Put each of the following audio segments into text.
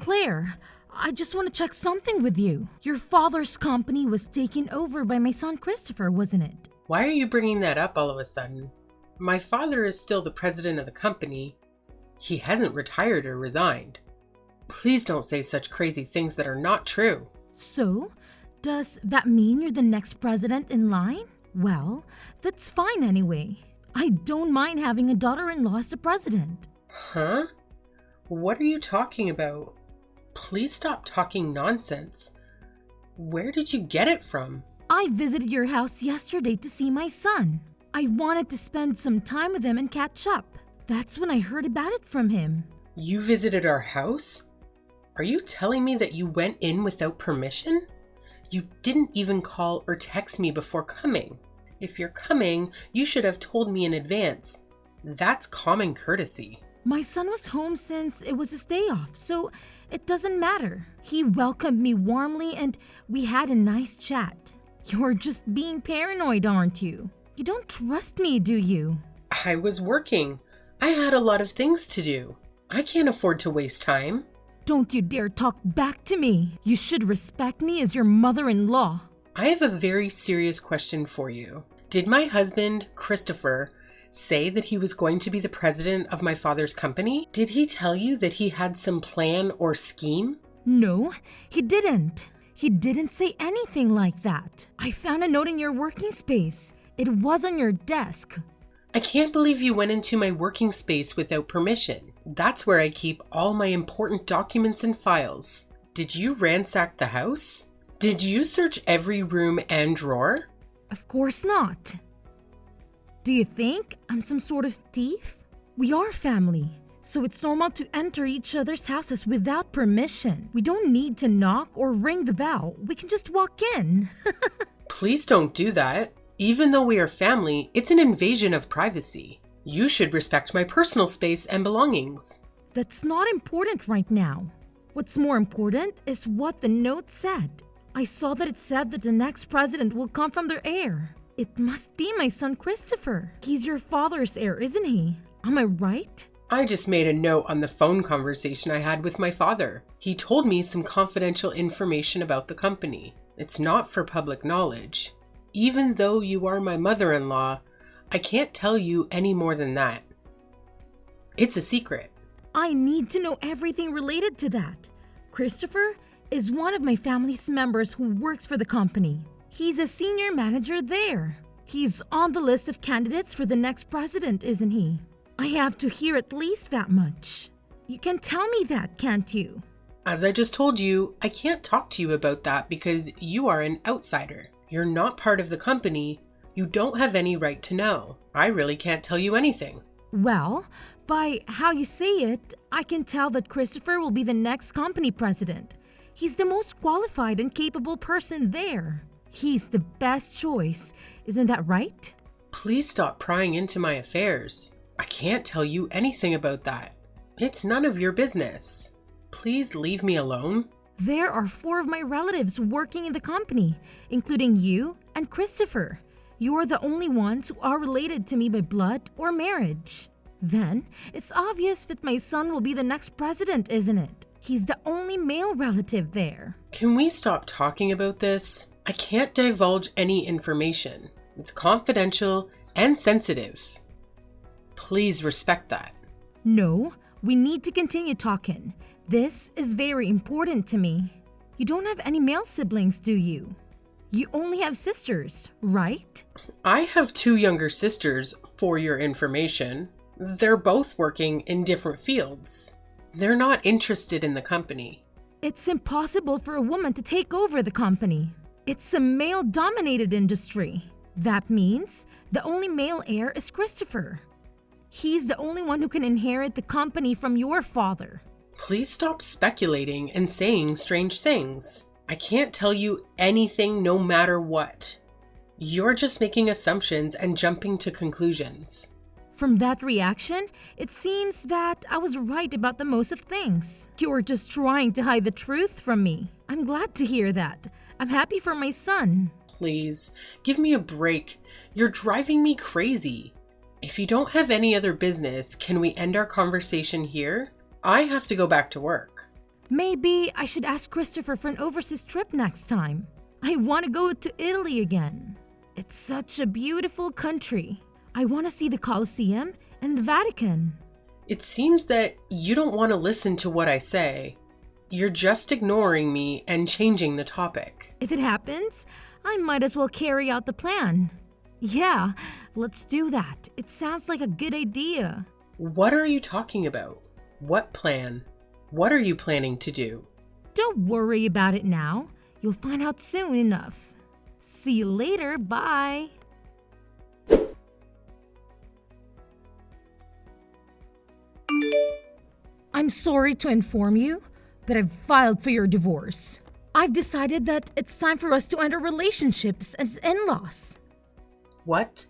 Claire, I just want to check something with you. Your father's company was taken over by my son Christopher, wasn't it? Why are you bringing that up all of a sudden? My father is still the president of the company. He hasn't retired or resigned. Please don't say such crazy things that are not true. So, does that mean you're the next president in line? Well, that's fine anyway. I don't mind having a daughter-in-law as the president. Huh? What are you talking about? Please stop talking nonsense. Where did you get it from? I visited your house yesterday to see my son. I wanted to spend some time with him and catch up. That's when I heard about it from him. You visited our house? Are you telling me that you went in without permission? You didn't even call or text me before coming. If you're coming, you should have told me in advance. That's common courtesy. My son was home since it was his day off, so it doesn't matter. He welcomed me warmly and we had a nice chat. You're just being paranoid, aren't you? You don't trust me, do you? I was working. I had a lot of things to do. I can't afford to waste time. Don't you dare talk back to me. You should respect me as your mother-in-law. I have a very serious question for you. Did my husband, Christopher, say that he was going to be the president of my father's company? Did he tell you that he had some plan or scheme? No, he didn't. He didn't say anything like that. I found a note in your working space. It was on your desk. I can't believe you went into my working space without permission. That's where I keep all my important documents and files. Did you ransack the house? Did you search every room and drawer? Of course not. Do you think I'm some sort of thief? We are family, so it's normal to enter each other's houses without permission. We don't need to knock or ring the bell. We can just walk in. Please don't do that. Even though we are family, it's an invasion of privacy. You should respect my personal space and belongings. That's not important right now. What's more important is what the note said. I saw that it said that the next president will come from their heir. It must be my son Christopher. He's your father's heir, isn't he? Am I right? I just made a note on the phone conversation I had with my father. He told me some confidential information about the company. It's not for public knowledge. Even though you are my mother-in-law, I can't tell you any more than that. It's a secret. I need to know everything related to that. Christopher is one of my family's members who works for the company. He's a senior manager there. He's on the list of candidates for the next president, isn't he? I have to hear at least that much. You can tell me that, can't you? As I just told you, I can't talk to you about that because you are an outsider. You're not part of the company. You don't have any right to know. I really can't tell you anything. Well, by how you say it, I can tell that Christopher will be the next company president. He's the most qualified and capable person there. He's the best choice. Isn't that right? Please stop prying into my affairs. I can't tell you anything about that. It's none of your business. Please leave me alone. There are 4 of my relatives working in the company, including you and Christopher. You are the only ones who are related to me by blood or marriage. Then, it's obvious that my son will be the next president, isn't it? He's the only male relative there. Can we stop talking about this? I can't divulge any information. It's confidential and sensitive. Please respect that. No, we need to continue talking. This is very important to me. You don't have any male siblings, do you? You only have sisters, right? I have 2 younger sisters, for your information. They're both working in different fields. They're not interested in the company. It's impossible for a woman to take over the company. It's a male-dominated industry. That means the only male heir is Christopher. He's the only one who can inherit the company from your father. Please stop speculating and saying strange things. I can't tell you anything no matter what. You're just making assumptions and jumping to conclusions. From that reaction, it seems that I was right about the most of things. You're just trying to hide the truth from me. I'm glad to hear that. I'm happy for my son. Please, give me a break. You're driving me crazy. If you don't have any other business, can we end our conversation here? I have to go back to work. Maybe I should ask Christopher for an overseas trip next time. I want to go to Italy again. It's such a beautiful country. I want to see the Colosseum and the Vatican. It seems that you don't want to listen to what I say. You're just ignoring me and changing the topic. If it happens, I might as well carry out the plan. Yeah, let's do that. It sounds like a good idea. What are you talking about? What plan? What are you planning to do? Don't worry about it now. You'll find out soon enough. See you later. Bye. I'm sorry to inform you, but I've filed for your divorce. I've decided that it's time for us to end our relationships as in-laws. What?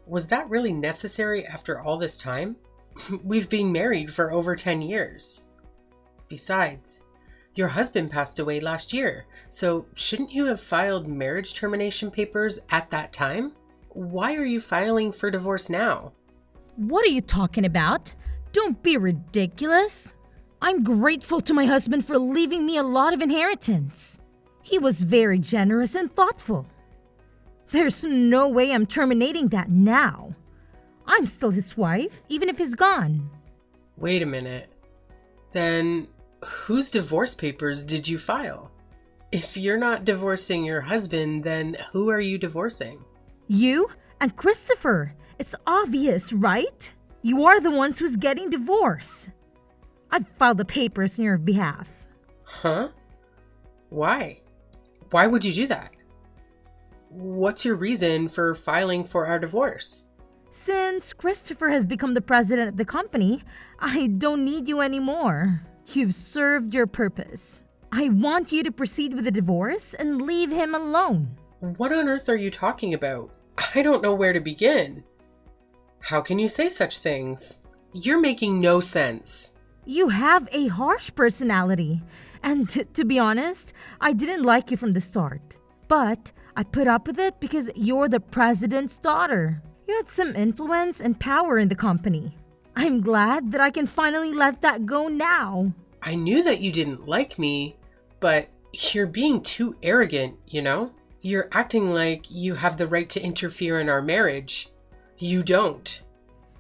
Was that really necessary after all this time? We've been married for over 10 years. Besides, your husband passed away last year, so shouldn't you have filed marriage termination papers at that time? Why are you filing for divorce now? What are you talking about? Don't be ridiculous. I'm grateful to my husband for leaving me a lot of inheritance. He was very generous and thoughtful. There's no way I'm terminating that now. I'm still his wife, even if he's gone. Wait a minute. Then whose divorce papers did you file? If you're not divorcing your husband, then who are you divorcing? You and Christopher. It's obvious, right? You are the ones who's getting divorced. I've filed the papers on your behalf. Huh? Why? Why would you do that? What's your reason for filing for our divorce? Since Christopher has become the president of the company, I don't need you anymore. You've served your purpose. I want you to proceed with the divorce and leave him alone. What on earth are you talking about? I don't know where to begin. How can you say such things? You're making no sense. You have a harsh personality, and to be honest, I didn't like you from the start. But I put up with it because you're the president's daughter. You had some influence and power in the company. I'm glad that I can finally let that go now. I knew that you didn't like me, but you're being too arrogant, you know? You're acting like you have the right to interfere in our marriage. You don't.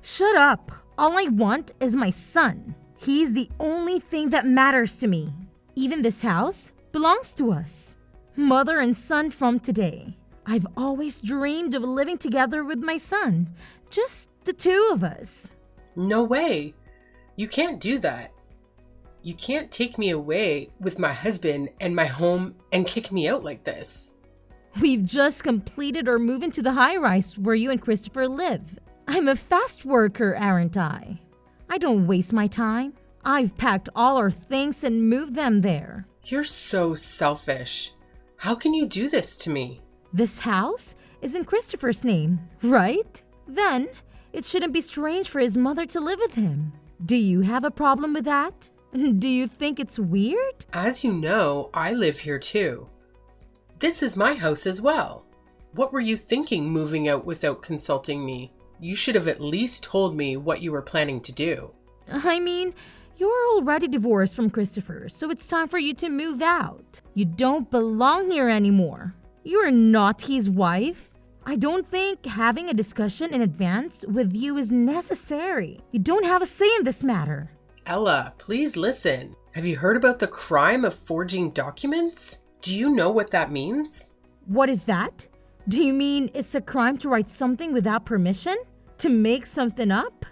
Shut up. All I want is my son. He's the only thing that matters to me. Even this house belongs to us. Mother and son from today. I've always dreamed of living together with my son. Just the two of us. No way. You can't do that. You can't take me away with my husband and my home and kick me out like this. We've just completed our move into the high-rise where you and Christopher live. I'm a fast worker, aren't I? I don't waste my time. I've packed all our things and moved them there. You're so selfish. How can you do this to me? This house is in Christopher's name, right? Then it shouldn't be strange for his mother to live with him. Do you have a problem with that? Do you think it's weird? As you know, I live here too. This is my house as well. What were you thinking moving out without consulting me? You should have at least told me what you were planning to do. I mean, you're already divorced from Christopher, so it's time for you to move out. You don't belong here anymore. You're not his wife. I don't think having a discussion in advance with you is necessary. You don't have a say in this matter. Ella, please listen. Have you heard about the crime of forging documents? Do you know what that means? What is that? Do you mean it's a crime to write something without permission? To make something up?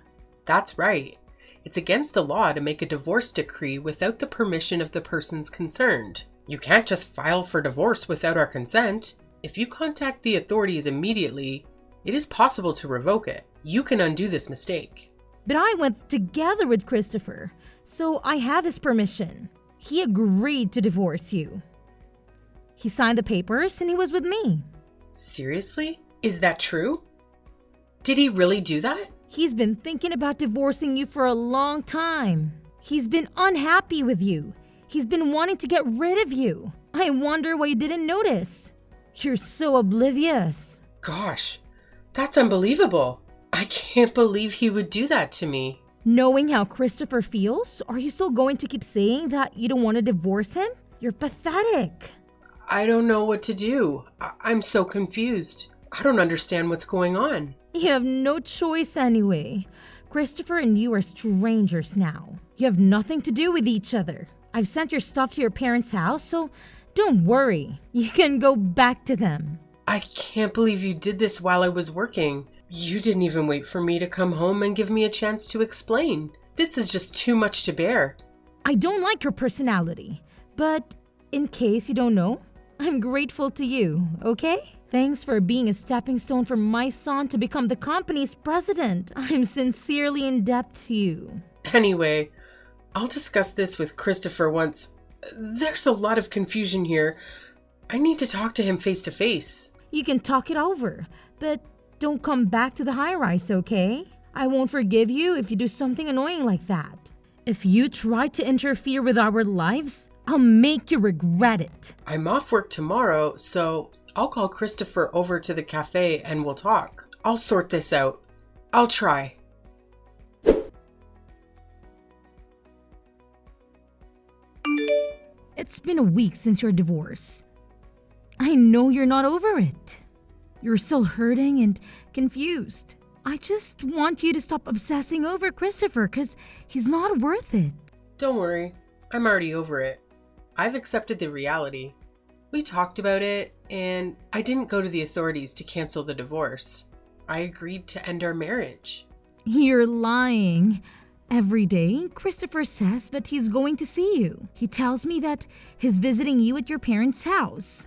That's right. It's against the law to make a divorce decree without the permission of the persons concerned. You can't just file for divorce without our consent. If you contact the authorities immediately, it is possible to revoke it. You can undo this mistake. But I went together with Christopher, so I have his permission. He agreed to divorce you. He signed the papers and he was with me. Seriously? Is that true? Did he really do that? He's been thinking about divorcing you for a long time. He's been unhappy with you. He's been wanting to get rid of you. I wonder why you didn't notice. You're so oblivious. Gosh, that's unbelievable. I can't believe he would do that to me. Knowing how Christopher feels, are you still going to keep saying that you don't want to divorce him? You're pathetic. I don't know what to do. I'm so confused. I don't understand what's going on. You have no choice anyway. Christopher and you are strangers now. You have nothing to do with each other. I've sent your stuff to your parents' house, so don't worry. You can go back to them. I can't believe you did this while I was working. You didn't even wait for me to come home and give me a chance to explain. This is just too much to bear. I don't like your personality, but in case you don't know, I'm grateful to you, okay? Thanks for being a stepping stone for my son to become the company's president. I'm sincerely in debt to you. Anyway, I'll discuss this with Christopher once. There's a lot of confusion here. I need to talk to him face to face. You can talk it over, but don't come back to the high-rise, okay? I won't forgive you if you do something annoying like that. If you try to interfere with our lives, I'll make you regret it. I'm off work tomorrow, so I'll call Christopher over to the cafe and we'll talk. I'll sort this out. I'll try. It's been a week since your divorce. I know you're not over it. You're still hurting and confused. I just want you to stop obsessing over Christopher because he's not worth it. Don't worry, I'm already over it. I've accepted the reality. We talked about it, and I didn't go to the authorities to cancel the divorce. I agreed to end our marriage. You're lying. Every day, Christopher says that he's going to see you. He tells me that he's visiting you at your parents' house.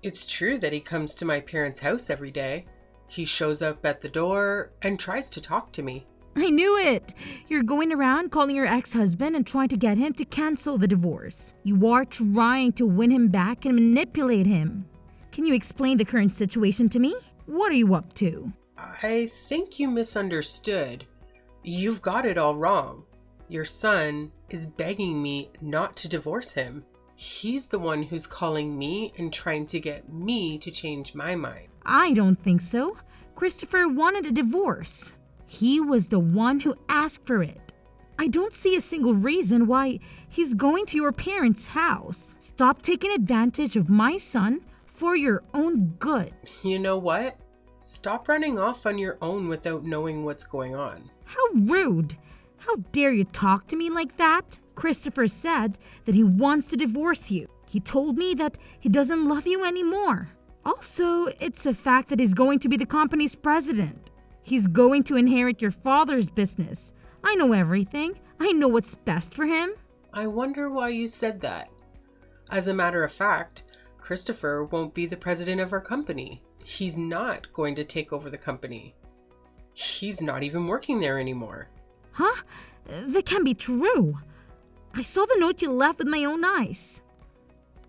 It's true that he comes to my parents' house every day. He shows up at the door and tries to talk to me. I knew it! You're going around calling your ex-husband and trying to get him to cancel the divorce. You are trying to win him back and manipulate him. Can you explain the current situation to me? What are you up to? I think you misunderstood. You've got it all wrong. Your son is begging me not to divorce him. He's the one who's calling me and trying to get me to change my mind. I don't think so. Christopher wanted a divorce. He was the one who asked for it. I don't see a single reason why he's going to your parents' house. Stop taking advantage of my son for your own good. You know what? Stop running off on your own without knowing what's going on. How rude! How dare you talk to me like that? Christopher said that he wants to divorce you. He told me that he doesn't love you anymore. Also, it's a fact that he's going to be the company's president. He's going to inherit your father's business. I know everything. I know what's best for him. I wonder why you said that. As a matter of fact, Christopher won't be the president of our company. He's not going to take over the company. He's not even working there anymore. Huh? That can't be true. I saw the note you left with my own eyes.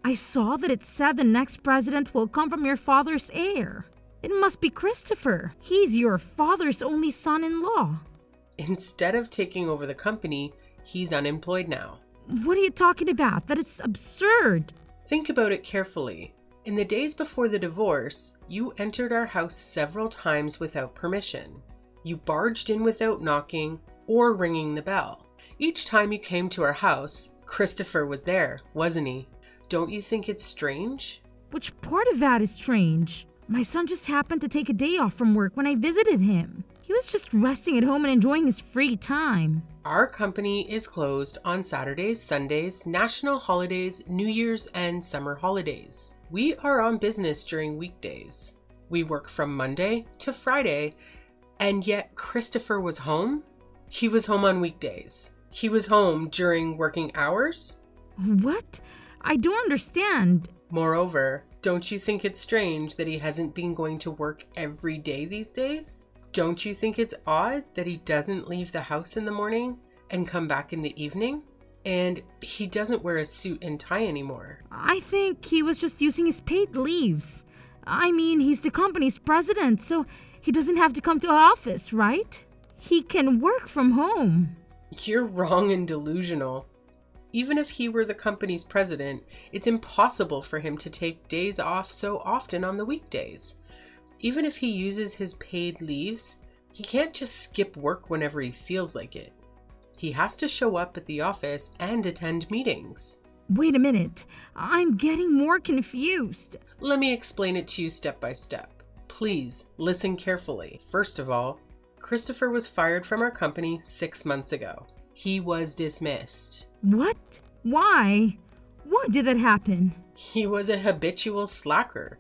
I saw that it said the next president will come from your father's heir. It must be Christopher. He's your father's only son-in-law. Instead of taking over the company, he's unemployed now. What are you talking about? That is absurd. Think about it carefully. In the days before the divorce, you entered our house several times without permission. You barged in without knocking or ringing the bell. Each time you came to our house, Christopher was there, wasn't he? Don't you think it's strange? Which part of that is strange? My son just happened to take a day off from work when I visited him. He was just resting at home and enjoying his free time. Our company is closed on Saturdays, Sundays, national holidays, New Year's, and summer holidays. We are on business during weekdays. We work from Monday to Friday, and yet Christopher was home? He was home on weekdays. He was home during working hours? What? I don't understand. Moreover, don't you think it's strange that he hasn't been going to work every day these days? Don't you think it's odd that he doesn't leave the house in the morning and come back in the evening? And he doesn't wear a suit and tie anymore. I think he was just using his paid leaves. I mean, he's the company's president, so he doesn't have to come to office, right? He can work from home. You're wrong and delusional. Even if he were the company's president, it's impossible for him to take days off so often on the weekdays. Even if he uses his paid leaves, he can't just skip work whenever he feels like it. He has to show up at the office and attend meetings. Wait a minute. I'm getting more confused. Let me explain it to you step by step. Please listen carefully. First of all, Christopher was fired from our company 6 months ago. He was dismissed. What? Why? Why did that happen? He was a habitual slacker.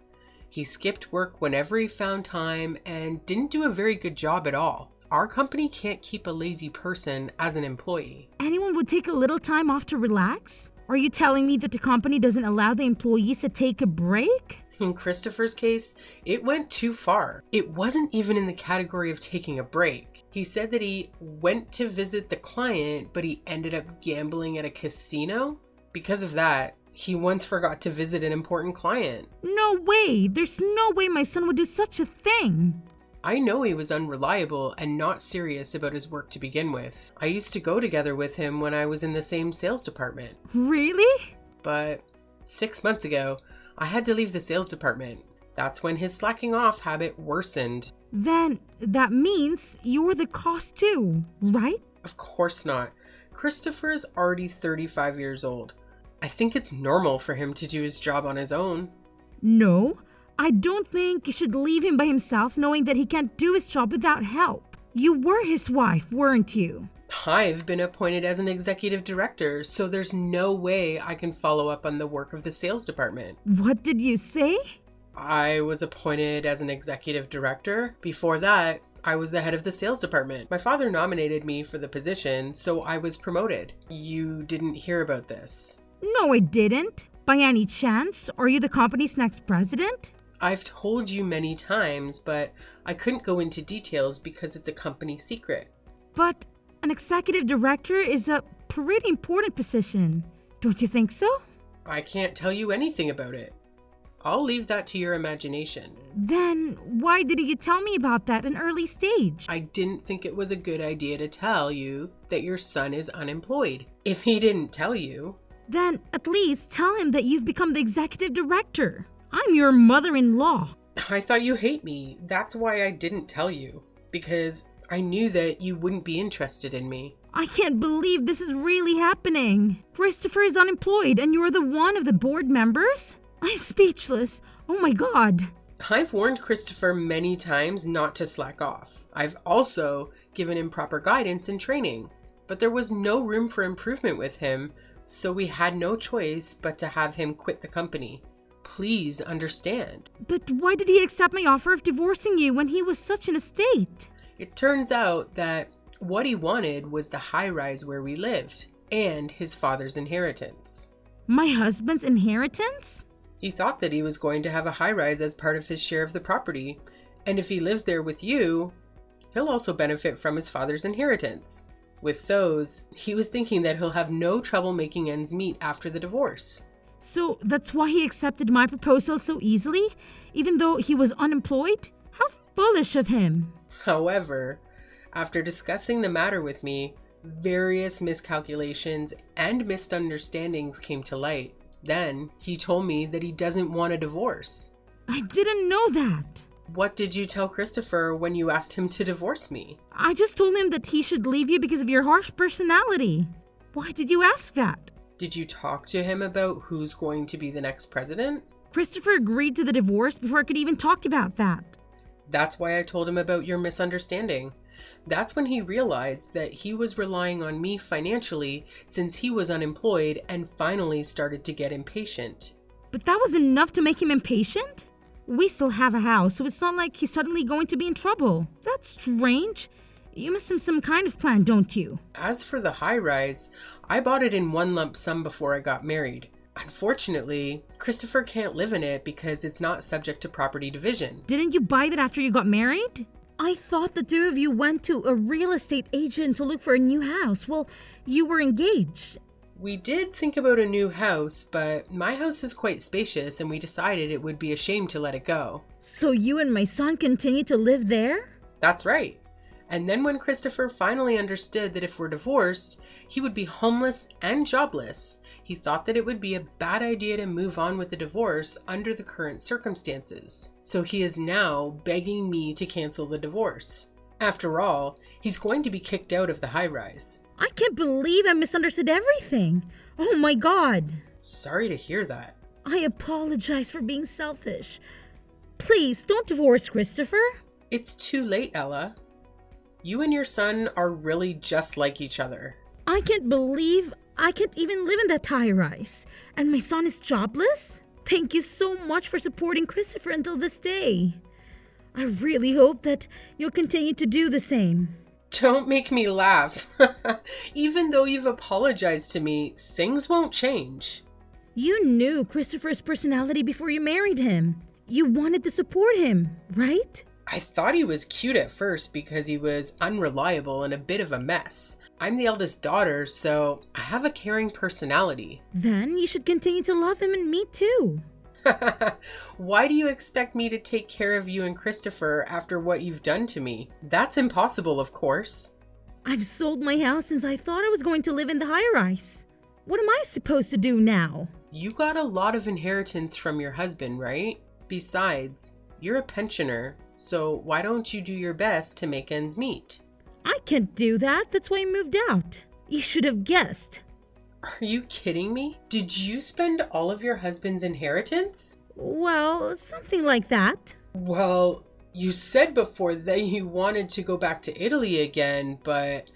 He skipped work whenever he found time and didn't do a very good job at all. Our company can't keep a lazy person as an employee. Anyone would take a little time off to relax? Are you telling me that the company doesn't allow the employees to take a break? In Christopher's case, it went too far. It wasn't even in the category of taking a break. He said that he went to visit the client, but he ended up gambling at a casino. Because of that, he once forgot to visit an important client. No way! There's no way my son would do such a thing! I know he was unreliable and not serious about his work to begin with. I used to go together with him when I was in the same sales department. Really? But 6 months ago, I had to leave the sales department. That's when his slacking off habit worsened. Then that means you're the cause too, right? Of course not. Christopher's already 35 years old. I think it's normal for him to do his job on his own. No, I don't think you should leave him by himself knowing that he can't do his job without help. You were his wife, weren't you? I've been appointed as an executive director, so there's no way I can follow up on the work of the sales department. What did you say? I was appointed as an executive director. Before that, I was the head of the sales department. My father nominated me for the position, so I was promoted. You didn't hear about this. No, I didn't. By any chance, are you the company's next president? I've told you many times, but I couldn't go into details because it's a company secret. But an executive director is a pretty important position. Don't you think so? I can't tell you anything about it. I'll leave that to your imagination. Then why didn't you tell me about that at an early stage? I didn't think it was a good idea to tell you that your son is unemployed. If he didn't tell you, then at least tell him that you've become the executive director. I'm your mother-in-law. I thought you hate me. That's why I didn't tell you. Because I knew that you wouldn't be interested in me. I can't believe this is really happening. Christopher is unemployed and you're the one of the board members? I'm speechless. Oh my God. I've warned Christopher many times not to slack off. I've also given him proper guidance and training. But there was no room for improvement with him, so we had no choice but to have him quit the company. Please understand. But why did he accept my offer of divorcing you when he was such in a state? It turns out that what he wanted was the high-rise where we lived and his father's inheritance. My husband's inheritance? He thought that he was going to have a high-rise as part of his share of the property, and if he lives there with you, he'll also benefit from his father's inheritance. With those, he was thinking that he'll have no trouble making ends meet after the divorce. So that's why he accepted my proposal so easily, even though he was unemployed? How foolish of him. However, after discussing the matter with me, various miscalculations and misunderstandings came to light. Then he told me that he doesn't want a divorce. I didn't know that. What did you tell Christopher when you asked him to divorce me? I just told him that he should leave you because of your harsh personality. Why did you ask that? Did you talk to him about who's going to be the next president? Christopher agreed to the divorce before I could even talk about that. That's why I told him about your misunderstanding. That's when he realized that he was relying on me financially since he was unemployed and finally started to get impatient. But that was enough to make him impatient? We still have a house, so it's not like he's suddenly going to be in trouble. That's strange. You must have some kind of plan, don't you? As for the high-rise, I bought it in one lump sum before I got married. Unfortunately, Christopher can't live in it because it's not subject to property division. Didn't you buy that after you got married? I thought the two of you went to a real estate agent to look for a new house. Well, you were engaged. We did think about a new house, but my house is quite spacious and we decided it would be a shame to let it go. So you and my son continue to live there? That's right. And then when Christopher finally understood that if we're divorced, he would be homeless and jobless, he thought that it would be a bad idea to move on with the divorce under the current circumstances. So he is now begging me to cancel the divorce. After all, he's going to be kicked out of the high-rise. I can't believe I misunderstood everything. Oh my God. Sorry to hear that. I apologize for being selfish. Please don't divorce Christopher. It's too late, Ella. You and your son are really just like each other. I can't believe I can't even live in that high rise. And my son is jobless? Thank you so much for supporting Christopher until this day. I really hope that you'll continue to do the same. Don't make me laugh. Even though you've apologized to me, things won't change. You knew Christopher's personality before you married him. You wanted to support him, right? I thought he was cute at first because he was unreliable and a bit of a mess. I'm the eldest daughter, so I have a caring personality. Then you should continue to love him and me too. Why do you expect me to take care of you and Christopher after what you've done to me? That's impossible, of course. I've sold my house since I thought I was going to live in the high-rise. What am I supposed to do now? You got a lot of inheritance from your husband, right? Besides, you're a pensioner, so why don't you do your best to make ends meet? I can't do that. That's why I moved out. You should have guessed. Are you kidding me? Did you spend all of your husband's inheritance? Well, something like that. Well, you said before that you wanted to go back to Italy again, but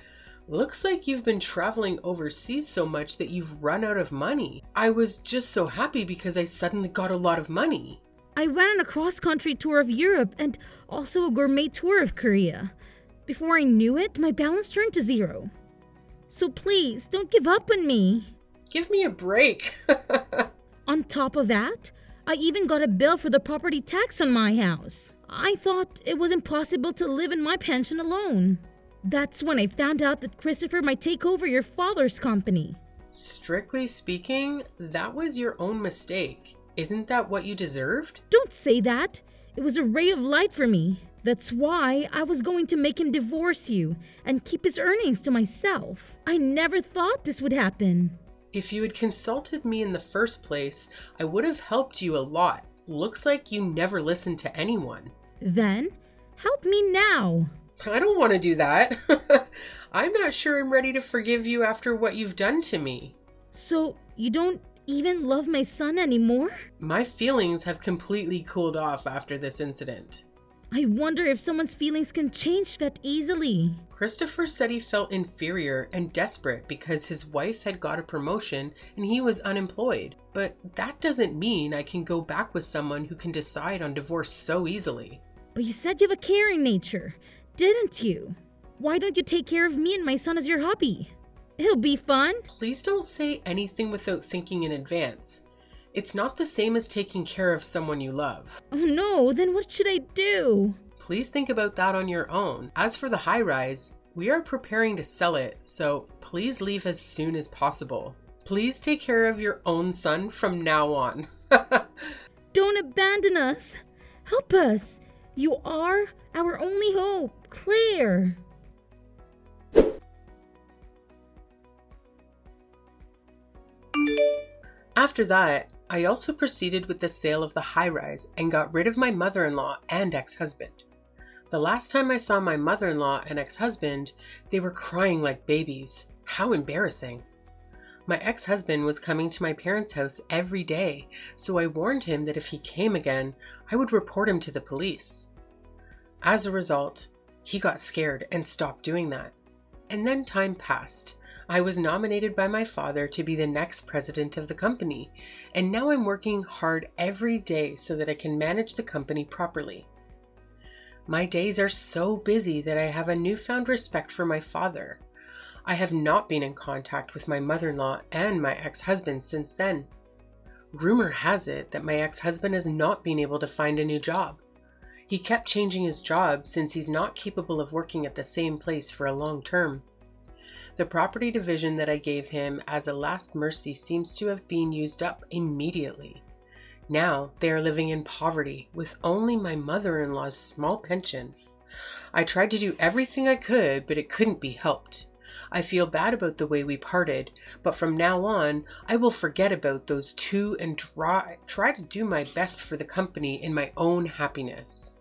looks like you've been traveling overseas so much that you've run out of money. I was just so happy because I suddenly got a lot of money. I went on a cross-country tour of Europe and also a gourmet tour of Korea. Before I knew it, my balance turned to zero. So please, don't give up on me. Give me a break. On top of that, I even got a bill for the property tax on my house. I thought it was impossible to live in my pension alone. That's when I found out that Christopher might take over your father's company. Strictly speaking, that was your own mistake. Isn't that what you deserved? Don't say that. It was a ray of light for me. That's why I was going to make him divorce you and keep his earnings to myself. I never thought this would happen. If you had consulted me in the first place, I would have helped you a lot. Looks like you never listened to anyone. Then, help me now. I don't want to do that. I'm not sure I'm ready to forgive you after what you've done to me. So, you don't even love my son anymore? My feelings have completely cooled off after this incident. I wonder if someone's feelings can change that easily. Christopher said he felt inferior and desperate because his wife had got a promotion and he was unemployed. But that doesn't mean I can go back with someone who can decide on divorce so easily. But you said you have a caring nature, didn't you? Why don't you take care of me and my son as your hubby? It'll be fun. Please don't say anything without thinking in advance. It's not the same as taking care of someone you love. Oh no, then what should I do? Please think about that on your own. As for the high rise, we are preparing to sell it, so please leave as soon as possible. Please take care of your own son from now on. Don't abandon us. Help us. You are our only hope, Claire. After that, I also proceeded with the sale of the high-rise and got rid of my mother-in-law and ex-husband. The last time I saw my mother-in-law and ex-husband, they were crying like babies. How embarrassing. My ex-husband was coming to my parents' house every day, so I warned him that if he came again, I would report him to the police. As a result, he got scared and stopped doing that. And then time passed. I was nominated by my father to be the next president of the company, and now I'm working hard every day so that I can manage the company properly. My days are so busy that I have a newfound respect for my father. I have not been in contact with my mother-in-law and my ex-husband since then. Rumor has it that my ex-husband has not been able to find a new job. He kept changing his job since he's not capable of working at the same place for a long term. The property division that I gave him as a last mercy seems to have been used up immediately. Now they are living in poverty with only my mother-in-law's small pension. I tried to do everything I could, but it couldn't be helped. I feel bad about the way we parted, but from now on, I will forget about those two and try to do my best for the company in my own happiness.